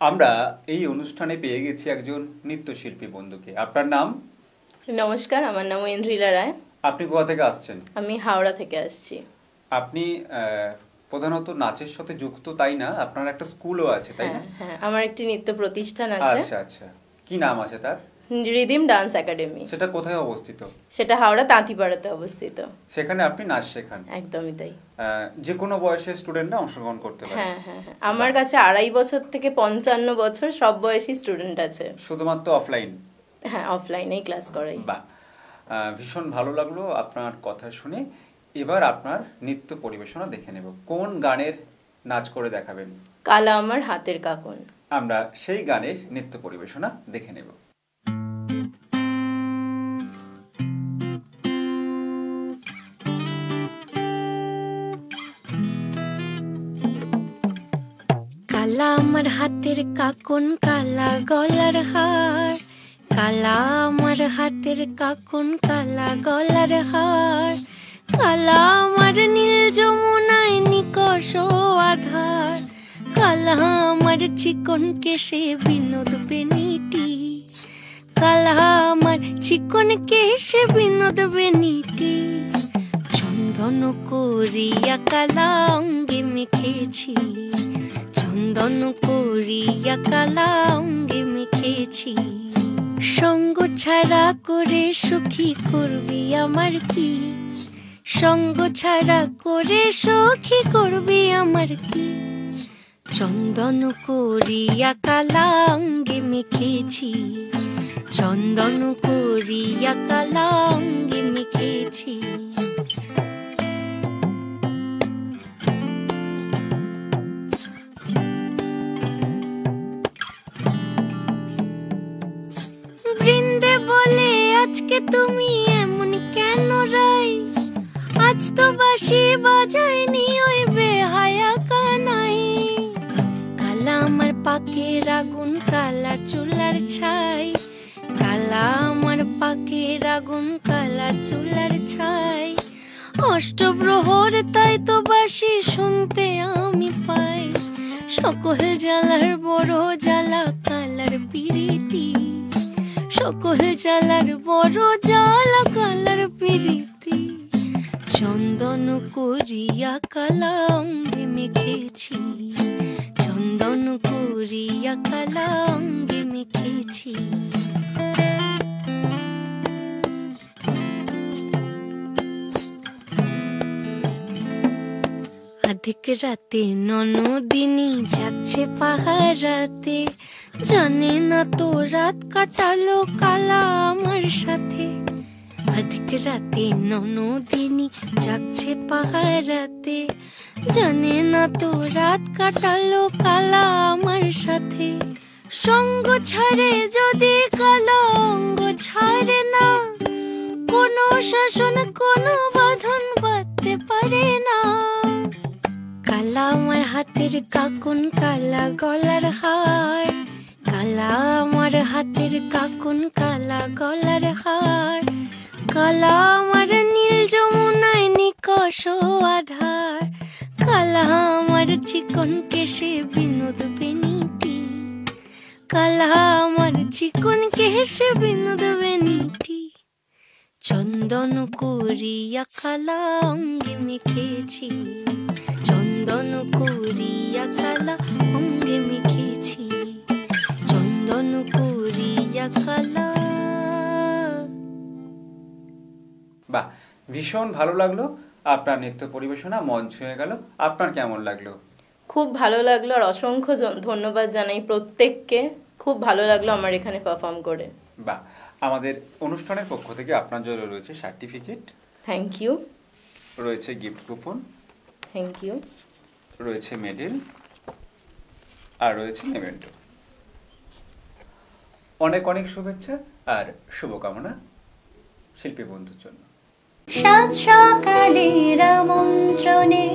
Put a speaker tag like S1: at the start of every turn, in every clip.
S1: আমরা এই অনুষ্ঠানে পেয়ে গেছি একজন নৃত্যশিল্পী বন্ধুকে। আপনার নাম?
S2: নমস্কার, আমার নাম ইন্দ্রিলা রায়।
S1: আপনি কোথা থেকে আসছেন?
S2: আমি হাওড়া থেকে আসছি।
S1: আপনি প্রধানত নাচের সাথে যুক্ত, তাই না? আপনার একটা স্কুলও আছে, তাই না?
S2: হ্যাঁ হ্যাঁ, আমার একটি নৃত্য প্রতিষ্ঠান আছে।
S1: আচ্ছা আচ্ছা, কি নাম আছে তার?
S2: Rhythm dance academy.
S1: সেটা কোথায় অবস্থিত?
S2: সেটা হাওড়া তাঁতিপাড়াতে অবস্থিত।
S1: সেখানে আপনি নাচ শেখান?
S2: একদমই তাই।
S1: যে কোনো বয়সের স্টুডেন্টরা অংশগ্রহণ করতে পারে?
S2: হ্যাঁ হ্যাঁ হ্যাঁ, আমার কাছে 2.5 বছর থেকে 55 বছর সব বয়সী স্টুডেন্ট আছে।
S1: শুধুমাত্র অফলাইন?
S2: হ্যাঁ, অফলাইনেই ক্লাস করাই।
S1: বাহ, ভীষণ ভালো লাগলো আপনার কথা শুনে। এবার আপনার নৃত্য পরিবেশনা দেখে নেব। কোন গানের নাচ করে দেখাবেন?
S2: কালা আমার হাতের কাকন।
S1: আমরা সেই গানের নৃত্য পরিবেশনা দেখে নেব।
S3: কালা আমার হাতের কাকন, কালা গলার হার, কালা আমার হাতের কাকন, কালা গলার হার, কালা আমার নীল যমুনায় নিকষ আধার, কালা আমার চিকন কেশে বিনোদ বেনিটি, কালা আমার চিকন কেশে বিনোদ বেনিটি, চন্দন করিয়া কালা অঙ্গে মেখেছি, চন্দন করিয়া কালা অঙ্গে মেখেছি, সঙ্গ ছাড়া করে সুখী করবি আমার কি, সঙ্গ ছাড়া করে সখী করবি আমার কি, চন্দন করিয়া কালা অঙ্গে মেখেছি, চন্দন করিয়া কালা অঙ্গে মেখেছি। বৃন্দে বলে আজকে তুমি এমন কেন রাই, আজ তো বাঁশি বাজায়নি ওই বেহায়া কানাই, কালা আমার পাকের আগুন, কালা চুলার ছাই, কালা আমার পাকের আগুন, কালা চুলার ছাই, অষ্টপ্রহর তাই তো বাঁশি শুনতে আমি পাই, সকল জ্বালার বড় জ্বালা কালার পিরিতি, সকল জ্বালার বড় জ্বালা কালার পিরিতি, চন্দন করিয়া কালা অঙ্গে মেখেছি, চন্দন করিয়া কালা অঙ্গে মেখেছি। আধিক রাতে ননদিনী যাচ্ছে পাহারাতে, জানে না তো রাত কাটালো কালা আমার সাথে, আধিক রাতে ননদিনী যাচ্ছে পাহারাতে, জানে না তো রাত কাটালো কালা আমার সাথে, সঙ্গ ছাড়ে যদি কালা অঙ্গ ছাড়ে না, কোনো শাসন কোনো বাঁধন বাঁধতে পারে না, কালা আমার হাতের কাকন, কালা গলার হার, কালা আমার হাতের কাকন, কালা গলার হার, কালা আমার নীল যমুনায় নিকষ আধার, কালা আমার চিকন কেশে বিনোদ বেনিটি, কালা আমার চিকন কেশে বিনোদ বেনিটি, চন্দন করিয়া কালা অঙ্গে মেখেছি, চন্দন করিয়া কালা অঙ্গে মেখেছি, চন্দন করিয়া কালা।
S1: বাহ, ভীষণ ভালো লাগলো আপনার নৃত্য পরিবেশনা। মন ছুঁয়ে গেল। আপনার কেমন লাগলো?
S2: খুব ভালো লাগলো, আর অসংখ্য ধন্যবাদ জানাই প্রত্যেককে। খুব ভালো লাগলো আমার এখানে পারফর্ম করে।
S1: বাহ, আমাদের অনুষ্ঠানের পক্ষ থেকে আপনার জন্য রয়েছে সার্টিফিকেট।
S2: Thank you.
S1: রয়েছে গিফট কুপন।
S2: Thank you.
S1: রয়েছে মেডেল, আর রয়েছে মেমেন্টো। অনেক অনেক শুভেচ্ছা আর শুভকামনা শিল্পী বন্ধুর জন্য।
S4: সাত সকালের আমন্ত্রণে,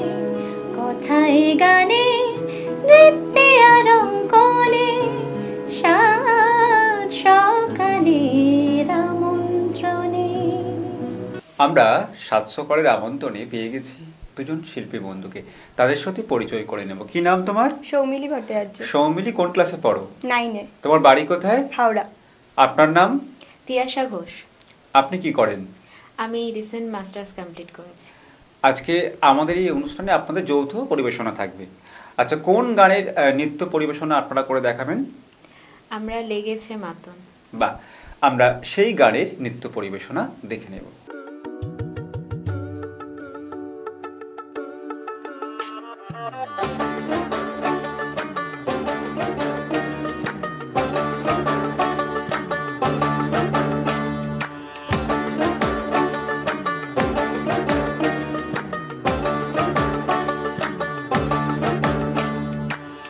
S4: কথায় গানে নৃত্যে আর অঙ্কনে, সাত সকালের আমন্ত্রণে।
S1: আমরা 700 করের আমন্ত্রণে পেয়ে গেছি দুজন শিল্পী বন্ধুকে, তাদের সাথে পরিচয় করে নেব। কি নাম তোমার?
S5: সৌমিলি ভট্টাচার্য,
S1: সৌমিলি, কোন ক্লাসে পড়ো?
S5: 9-এ,
S1: তোমার বাড়ি কোথায়?
S5: হাওড়া।
S1: আপনার নাম?
S6: তিয়াশা ঘোষ।
S1: আপনি কি করেন?
S6: আমি রিসেন্ট মাস্টার্স কমপ্লিট করেছি।
S1: আজকে আমাদের এই অনুষ্ঠানে আপনাদের যৌথ পরিবেশনা থাকবে। আচ্ছা, কোন গানের নৃত্য পরিবেশনা আপনারা করে দেখাবেন?
S6: আমরা লেগেছে মাতন।
S1: বাহ, আমরা সেই গানের নৃত্য পরিবেশনা দেখে নেব।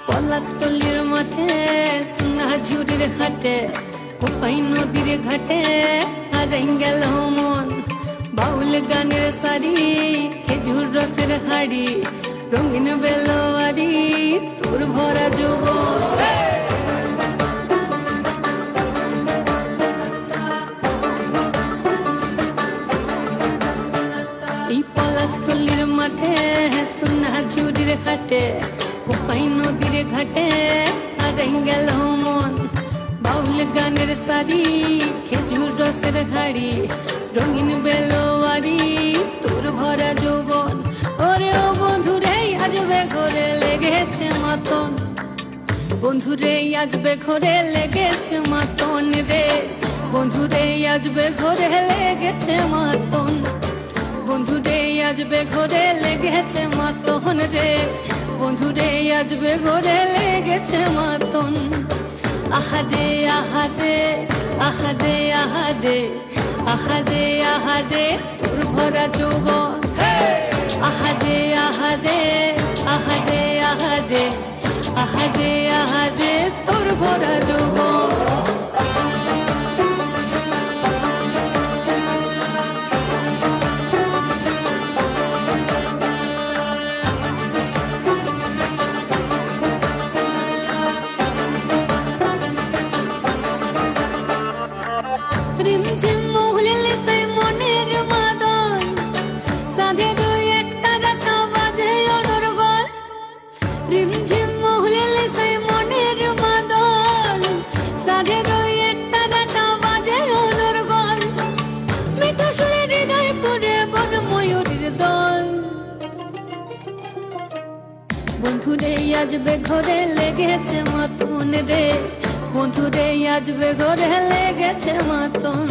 S3: পলাশতলির মাঠে সোনা ঝুড়ির ঘাটে কোপাই নদীর ঘাটে হারাই গেল মন বাউল গানের শাড়ি খেজুর রসের হাড়ি রঙিন বেলোয়ারি তোর ভরা যৌবন এই পলাশতলির মাঠে সোনা ঝুড়ির ঘাটে কোপাই নদীর ঘাটে হারাই গেল মন বাউল গানের শাড়ি খেজুর রসের হাড়ি রঙিন বেলোয়ারি তোর ভরা যৌবন ওরে ও বন্ধুরে আজবে ঘরে লেগেছে মাতন বন্ধুরে আজবে ঘরে লেগেছে মাতন রে বন্ধুরে আজবে ঘরে লেগেছে মাতন বন্ধুরে আজবে ঘরে লেগেছে মাতন রে বন্ধুরে আজবে ঘরে লেগেছে মাতন আহারে আহারে আহারে আহারে আহারে আহারে তোর ভরা যৌবন আহারে আহারে আহারে আহারে আহারে আহারে তোর ভরা যৌবন রিমঝিম মহুলে সে মনের মাদন সাধের একটা রাতা বাজে অনর্গল রিমঝিম মহুলে সে মনের মাদন সাধের একটা রাতা বাজে অনর্গল মিঠা সুরে হৃদয় পুরে বন ময়ূরীর দল বন্ধুরে আজবে ঘরে লেগেছে মাতন রে বন্ধুরে আজবে ঘরে লেগেছে মাতন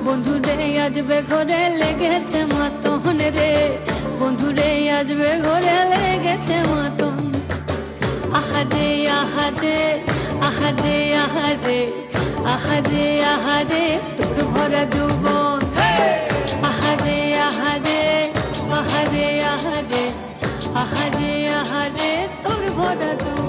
S3: বন্ধুরে আজবে ঘরে লেগেছে মাতন রে বন্ধুরে আজবে ঘরে লেগেছে মাতন আহারে আহারে আহারে আহারে আহারে আহারে তোর ভরা যৌবন আহারে আহারে আহারে আহারে আহারে আহারে তোর ভরা যৌবন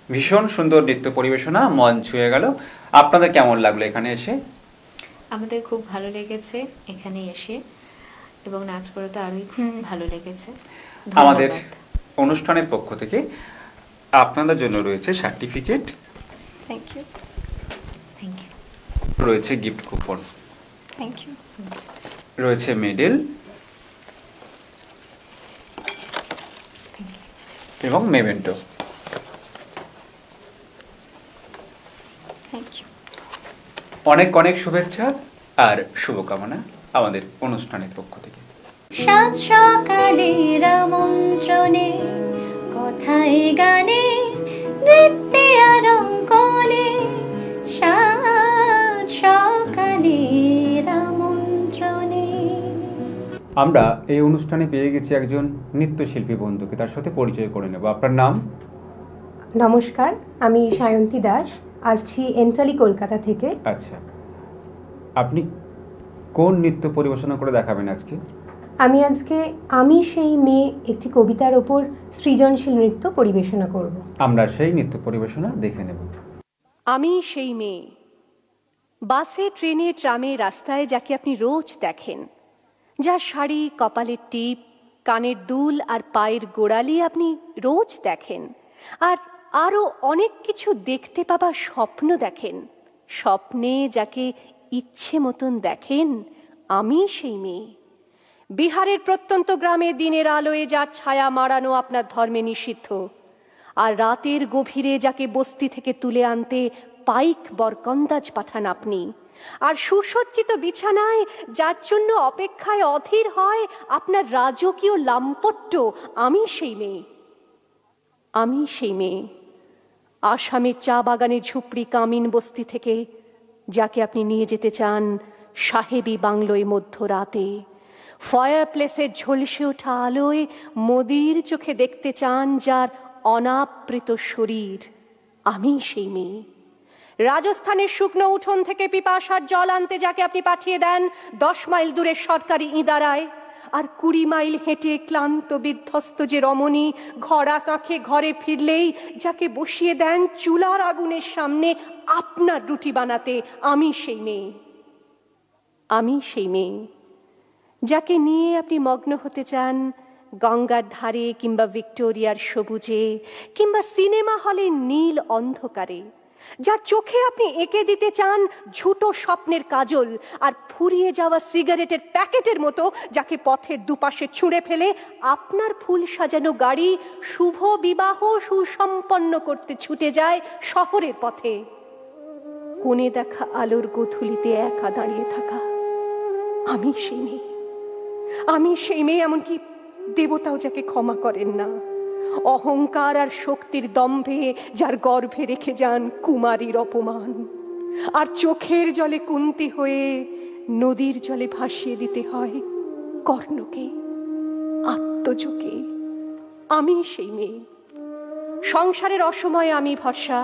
S1: ভীষণ সুন্দর নৃত্য পরিবেশনা, মন ছুঁয়ে গেল। আপনাদের কেমন লাগলো এখানে এসে?
S6: আমাদের খুব ভালো লেগেছে এখানে এসে এবং নাচ করে তো আরোই খুব ভালো লেগেছে।
S1: আমাদের
S6: ধন্যবাদ।
S1: অনুষ্ঠানের পক্ষ থেকে আপনাদের জন্য রয়েছে certificate,
S5: thank you,
S6: thank you.
S1: রয়েছে গিফট কুপন,
S5: থ্যাংক ইউ।
S1: রয়েছে মেডেল এবং মেমেন্টো।
S5: Thank you.
S1: অনেক অনেক শুভেচ্ছা আর শুভকামনা আমাদের অনুষ্ঠানের পক্ষ থেকে।
S4: সাত সকালের আমন্ত্রণে কথায় গানে নৃত্যে আর অঙ্কনে সাত সকালের আমন্ত্রণে।
S1: আমরা এই অনুষ্ঠানে পেয়ে গেছি একজন নৃত্যশিল্পী বন্ধুকে, তার সাথে পরিচয় করে নেব। আপনার নাম?
S7: নমস্কার, আমি সায়ন্তী দাস, আসছি এন্টালি কলকাতা থেকে।
S1: আচ্ছা, আপনি কোন নৃত্য পরিবেশনা করে দেখাবেন আজকে?
S7: আমি আজকে আমি সেই মেয়ে একটি কবিতার ওপর সৃজনশীল নৃত্য পরিবেশনা করব।
S1: আমরা সেই নৃত্য পরিবেশনা দেখে নেব।
S8: আমি সেই মেয়ে, বাসে ট্রেনে ট্রামে রাস্তায় যাকে আপনি রোজ দেখেন, যার শাড়ি, কপালের টিপ, কানের দুল আর পায়ের গোড়ালি আপনি রোজ দেখেন, আর আরও অনেক কিছু দেখতে পাবার স্বপ্ন দেখেন, স্বপ্নে যাকে ইচ্ছে মতন দেখেন, আমি সেই মেয়ে। বিহারের প্রত্যন্ত গ্রামে দিনের আলোয় যার ছায়া মাড়ানো আপনার ধর্মে নিষিদ্ধ, আর রাতের গভীরে যাকে বস্তি থেকে তুলে আনতে পাইক বরকন্দাজ পাঠান আপনি, আর সুসজ্জিত বিছানায় যার জন্য অপেক্ষায় অধীর হয় আপনার রাজকীয় লাম্পট্য, আমি সেই মেয়ে। আমি সেই মেয়ে আসামের চা বাগানের ঝুপড়ি কামিন বস্তি থেকে যাকে আপনি নিয়ে যেতে চান সাহেবী বাংলোয় মধ্যরাতে, ফায়ার প্লেসের ঝলসে ওঠা আলোয় মোদির চোখে দেখতে চান যার অনাবৃত শরীর, আমি সেই মেয়ে। রাজস্থানের শুকনো উঠোন থেকে পিপাসার জল আনতে যাকে আপনি পাঠিয়ে দেন 10 মাইল দূরের সরকারি ইদারায়, আর 20 মাইল হেঁটে ক্লান্ত বিধ্বস্ত যে রমণী ঘোড়া কাঁখে ঘরে ফিরলেই যাকে বসিয়ে দেন চুলার আগুনের সামনে আপনার রুটি বানাতে, আমি সেই মেয়ে। আমি সেই মেয়ে যাকে নিয়ে আপনি মগ্ন হতে চান গঙ্গার ধারে কিংবা ভিক্টোরিয়ার সবুজে কিংবা সিনেমা হলের নীল অন্ধকারে, যার চোখে আপনি এঁকে দিতে চান ঝুটো স্বপ্নের কাজল, আর ফুরিয়ে যাওয়া সিগারেটের প্যাকেটের মতো যাকে পথের দুপাশে ছুঁড়ে ফেলে আপনার ফুল সাজানো গাড়ি শুভ বিবাহ সুসম্পন্ন করতে ছুটে যায় শহরের পথে। কোণে দেখা আলোর গোধূলিতে একা দাঁড়িয়ে থাকা, আমি সেই মেয়ে। আমি সেই মেয়ে, এমনকি দেবতাও যাকে ক্ষমা করেন না, অহংকার আর শক্তির দম্ভে যার গর্ভে রেখে যান কুমারীর অপমান, আর চোখের জলে কুন্তি হয়ে নদীর জলে ভাসিয়ে দিতে হয় কর্ণকে, আত্মজকে। আমি সেই মেয়ে। সংসারের অসময়ে আমি ভরসা,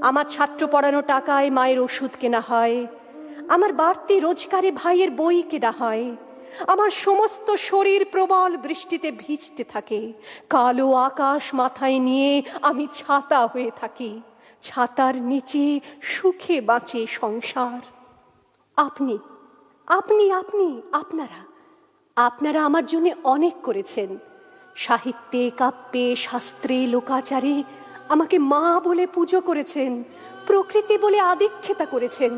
S8: আমার ছাত্র পড়ানো টাকায় মায়ের ওষুধ কেনা হয়, আমার বাড়তি রোজগারে ভাইয়ের বই কেনা হয়, আমার সমস্ত শরীর প্রবল বৃষ্টিতে ভিজতে থাকে, কালো আকাশ মাথায় নিয়ে আমি ছাতা হয়ে থাকি, ছাতার নিচে সুখে বাঁচে সংসার। আপনি আপনি আপনি আপনারা আপনারা আমার জন্য অনেক করেছেন, সাহিত্যে কাব্যে শাস্ত্রে লোকাচারে আমাকে মা বলে পুজো করেছেন, প্রকৃতি বলে আদিক্ষেতা করেছেন,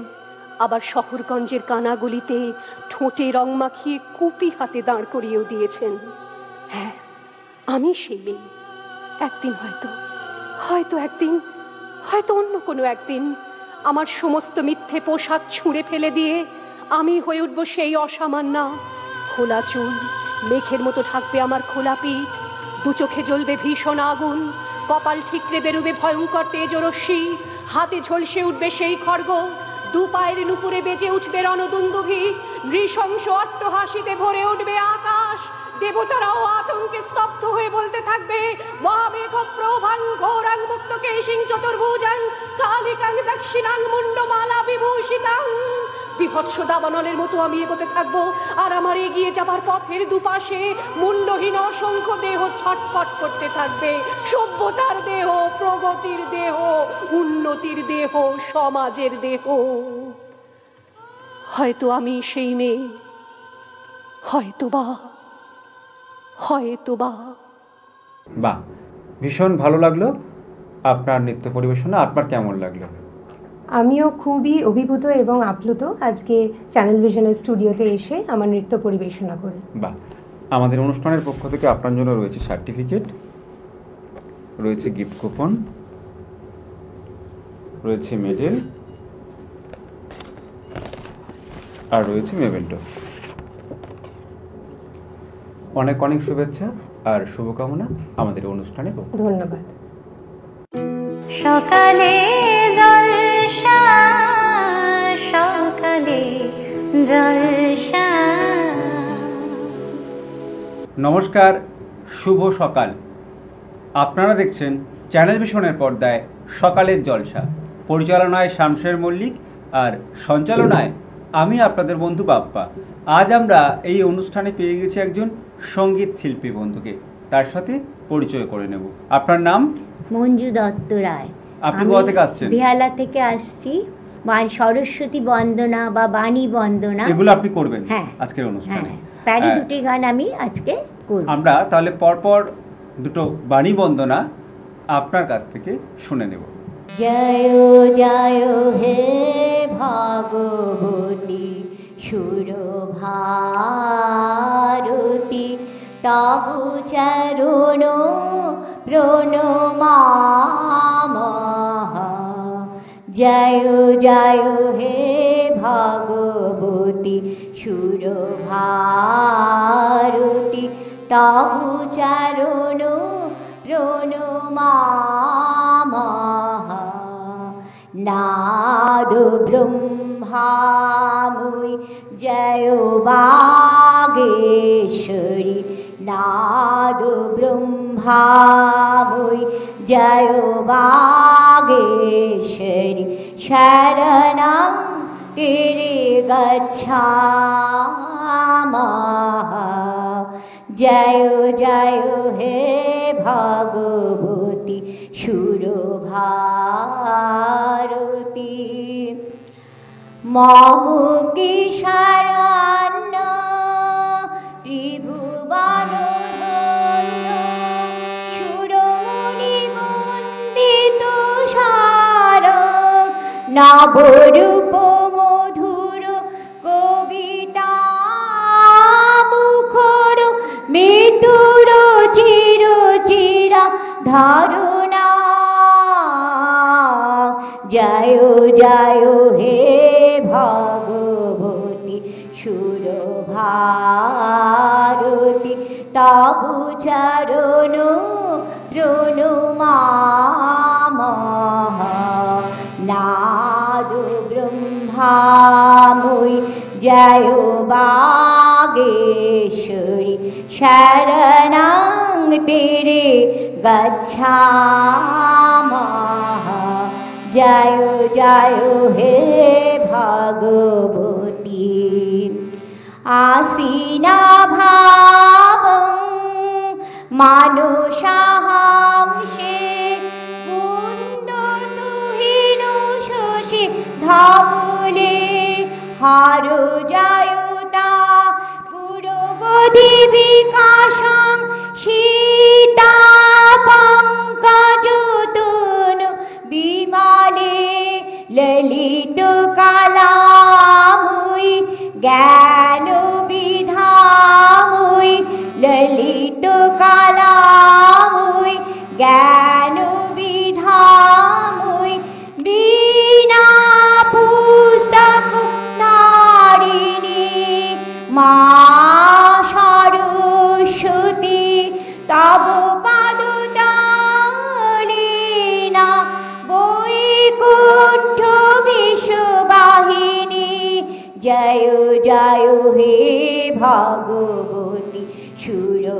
S8: আবার শহরগঞ্জের কানাগলিতে ঠোঁটে রং মাখিয়ে কুপি হাতে দাঁড় করিয়েও দিয়েছেন। হ্যাঁ, আমি সেই মেয়ে। একদিন হয়তো একদিন, হয়তো অন্য কোনো একদিন আমার সমস্ত মিথ্যে পোশাক ছুঁড়ে ফেলে দিয়ে আমি হয়ে উঠব সেই অসামান্যা। খোলা চুল, মেঘের মতো ঢাকবে আমার খোলা পিঠ, দু চোখে জ্বলবে ভীষণ আগুন, কপাল ঠিকরে বেরোবে ভয়ঙ্কর তেজরশ্মি, হাতে ঝলসে উঠবে সেই খড়গ, দু পায়ের নুপুরে বেজে উঠবে রণদুন্দুভি, নৃশংস অট্টহাসিতে ভরে উঠবে আকাশ, দেবতারাও আতঙ্কে স্তব্ধ হয়ে বলতে থাকবে মহামেঘ প্রভাং ঘোরাং মুক্ত কেশিং চতুর্ভুজাং কালিকাং দক্ষিণাং মুন্ডমালা বিভূষিতাং। বিভৎস দাবানলের মতো আমি এগোতে থাকবো, আর আমার এগিয়ে যাবার পথের দুপাশে মুন্ডহীন অসংখ্য দেহ ছটফট করতে থাকবে। সভ্যতার দেহ, প্রগতির দেহ, উন্নতির দেহ, সমাজের দেহ। হয়তো আমি সেই মেয়ে, হয়তোবা।
S1: বাহ, ভীষণ ভালো লাগলো আপনার নৃত্য পরিবেশনা। আপনার কেমন লাগলো?
S7: আমিও খুবই অভিভূত এবং আপ্লুত আজকে চ্যানেল ভিশনের স্টুডিওতে এসে আমার নৃত্য পরিবেশনা করে।
S1: বাহ, আমাদের অনুষ্ঠানের পক্ষ থেকে আপনার জন্য রয়েছে সার্টিফিকেট, রয়েছে গিফট কুপন, রয়েছে মেডেল, আর রয়েছে মেমেন্টো। অনেক অনেক শুভেচ্ছা আর শুভকামনা আমাদের অনুষ্ঠানে।
S7: ধন্যবাদ।
S4: সকালে জলসা, সকালে জলসা।
S1: নমস্কার, শুভ সকাল। আপনারা দেখছেন চ্যানেল ভিশনের পর্দায় সকালের জলসা। পরিচালনায় শামশের মল্লিক আর সঞ্চালনায় আমি আপনাদের বন্ধু বাপ্পা। আজ আমরা এই অনুষ্ঠানে পেয়ে গেছি একজন সঙ্গীত শিল্পী বন্ধুকে, তার সাথে পরিচয় করে নেব। আপনার নাম?
S9: মঞ্জু দত্ত রায়।
S1: আপনি কোথা থেকে আসছেন?
S9: বেহালা থেকে আসছি। সরস্বতী বন্দনা বা বাণী বন্দনা
S1: এগুলো আপনি করবেন
S9: হ্যাঁ
S1: আজকের অনুষ্ঠানে।
S9: তারই দুটি গান আমি আজকে করব।
S1: আমরা তাহলে পরপর দুটো বাণী বন্দনা আপনার কাছ থেকে শুনে নেব।
S9: জয় জয় হে ভাগবতী সুরভারতী তব চরণ প্রণমামঃ। জয় জয় হে ভাগবতী সুরভারতী তব চরণ প্রণমামঃ। নাদ ব্রহ্মাময়ী জয় বাগেশ্বরী, নাদ ব্রহ্মাময়ী জয় বাগেশ্বরী, শরণং তেরে গচ্ছামঃ। জয় জয় হে ভগবতী সুরভারতী। মম কি শরণ্য ত্রিভুবন ধন্য, সুরমণি বন্দিত সার, নবরূপ মধুর কবিতা মুখর, মৃত্যুর চির চিরা ধারণা। জয় জয় হে ভগবতী সুরভারতী তব চরণ প্রণমামঃ। নাদ ব্রহ্মাময়ী জয় বাগেশ্বরী, শরণং তেরে গচ্ছামঃ। জয় জয় হে ভগবতী। আসীনা ভাবং মানসাংসে, কুন্দতুহিন শশী ধবলে, হার জায়ুতা পুরবধি বিকাশং, সীতা পঙ্কজতনু বিমালে, ললিত কালাময়ী জ্ঞান বিধাময়ী, ললিত কালাময়ী জ্ঞান বিধাময়ী, বীণা পুস্তক নারিণী মা সরস্বতী, তব পাদতালিনা বৈকুণ্ঠ বিশ্ববাহিনী। জয় জয় হে ভগবতী সুরভারতী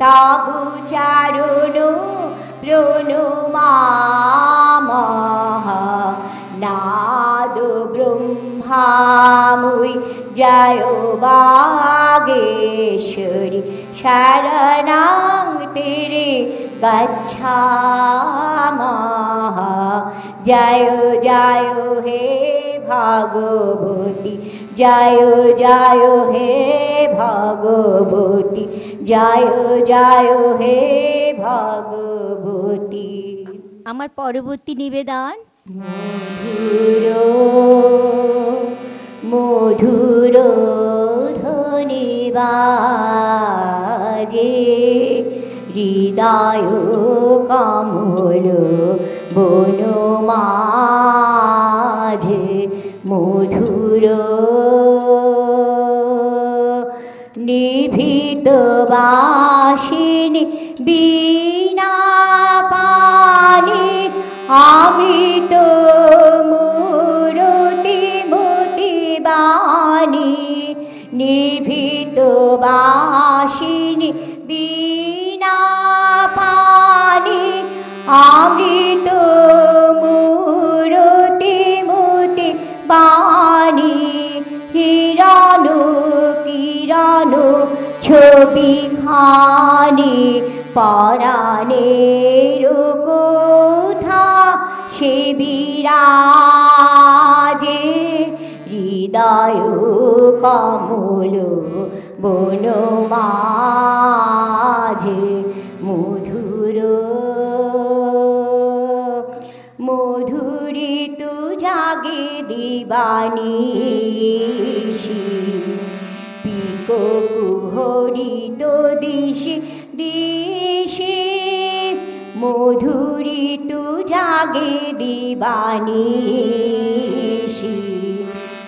S9: তব চরণ প্রণমামঃ। নাদ ব্রহ্মাময়ী জয় বাগেশ্বরী, শরণং তেরে গচ্ছামঃ। জয় জয় হে ভগবতী, জয় জয় হে ভগবতী, জয় জয় হে ভগবতী। আমার পরবর্তী নিবেদন মধুর মধুর ধ্বনি বাজে, হৃদয় কমল বন মাঝে, মধুর নিভৃত বাসিনী বীণা পানি, অমৃত মূরতি মতি বাণী, নিভৃত বাসিনী বীণা পানি, অমৃত মূরতি মতি বাণী, হিরণ কিরণ ছবি খানি, পরাণের কোথা সে বিরাজে, হৃদয় কমল বন মাঝে, বানিয়েছি পিকো কুহরিত দিশে দিশে মধুরী তু জাগে দিবানিশি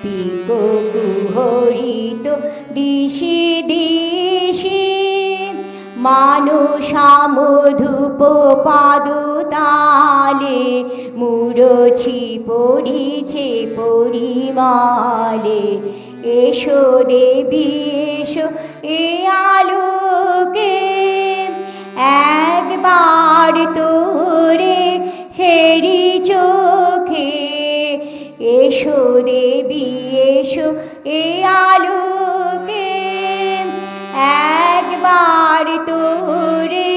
S9: পিকো কুহরিত দিশে দিশে মানসা মধুপ পাদতালে মুরছি পড়িছে পরিমালে এসো দেবী এসো এ আলোকে একবার তোরে হেরি চোখে এসো দেবী এসো এ আলোকে একবার তোরে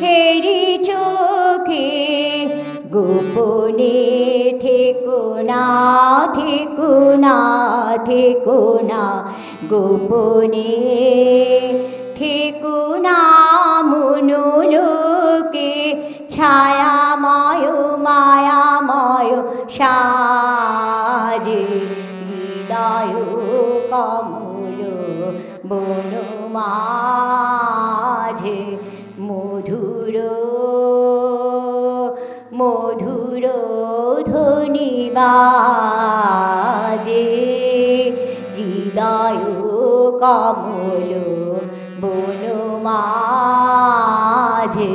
S9: হেরি চোখে গোপনে থেকো না থেকো না থেকো না গোপনে থেকো না মনোলোকে ছায়াময় মায়াময় সাজে হৃদয় কমল বন মাঝে মধুর মধুর ধ্বনি বাজে হৃদয় কমল বন মাঝে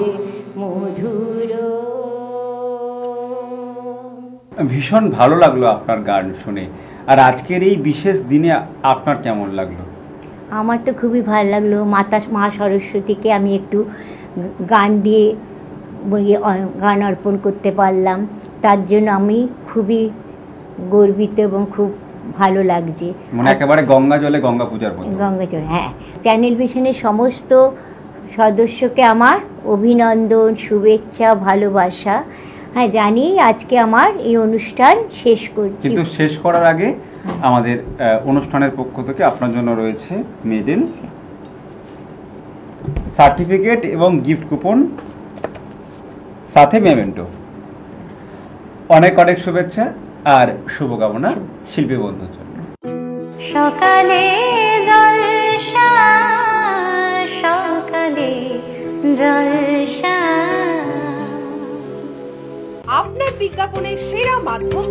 S9: মধুর।
S1: ভীষণ ভালো লাগলো আপনার গান শুনে। আর আজকের এই বিশেষ দিনে আপনার কেমন লাগলো?
S9: আমার তো খুবই ভালো লাগলো। মা সরস্বতীকে আমি একটু গান দিয়ে গান অর্পণ করতে পারলাম, তার জন্য আমি খুবই গর্বিত এবং খুব ভালো লাগছে।
S1: মানে একেবারে গঙ্গা জলে গঙ্গা পূজার মতো।
S9: গঙ্গা জলে, হ্যাঁ। চ্যানেল ভিশনের সমস্ত সদস্যকে আমার অভিনন্দন, শুভেচ্ছা, ভালোবাসা। হ্যাঁ, জানি আজকে আমার এই অনুষ্ঠান শেষ করছি,
S1: কিন্তু শেষ করার আগে আমাদের অনুষ্ঠানের পক্ষ থেকে আপনার জন্য রয়েছে মেডেল, সার্টিফিকেট এবং গিফট কুপন, সাথে মেমেন্টো। অনেক অনেক শুভেচ্ছা আর শুভকামনা শিল্পী বন্ধুর জন্য।
S4: সকালে জলসা সকালে জলসা।
S8: আপনার বিজ্ঞাপনের সেরা মাধ্যম